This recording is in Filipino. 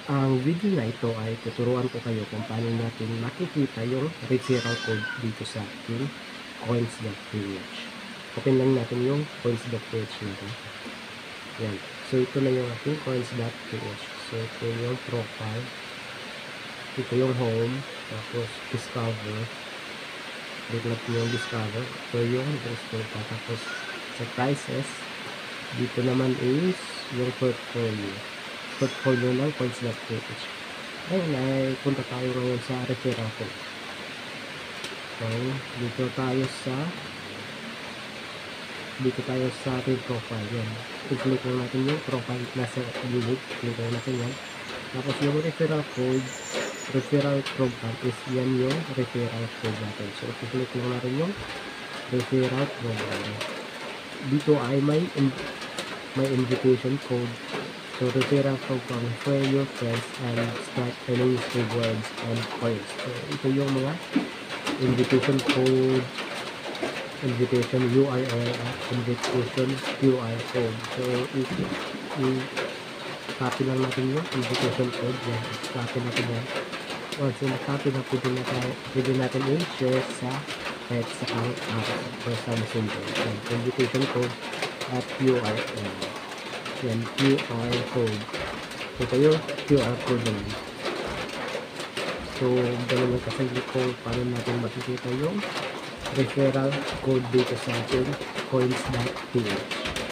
Ang video na ito ay tuturuan ko kayo kung paano natin makikita yung referral code dito sa ating coins.ph. Open lang natin yung coins.ph natin. Yan. So, ito na yung ating coins.ph. So, ito yung profile. Ito yung home. Tapos, discover. Click natin yung discover. Ito yung resulta. Tapos, sa prices, dito naman is yung portfolio ng coins.ph. Ayun, ay punta tayo ngayon sa referral code. So, dito tayo sa ating profile. Yan. I-click lang natin yung profile nasa gilid. Click lang natin yan. Tapos yung referral program is yan yung referral code natin. So, i-click lang natin yung referral program. Dito ay may invitation code. So, referral program for your friends and start earning rewards and points. So, ito yung mga invitation code, invitation URL, at invitation QR code. So, i-copy lang natin yung invitation code. Yan, i-copy natin yan. Once na-copy na, pwede natin i-share sa text sa app or sa messenger. Yan, invitation code at URL. Yan, QR code. Ito yung QR code naman. So, ganun lang kasimple kung paano natin makikita yung referral code dito sa ating coins.ph.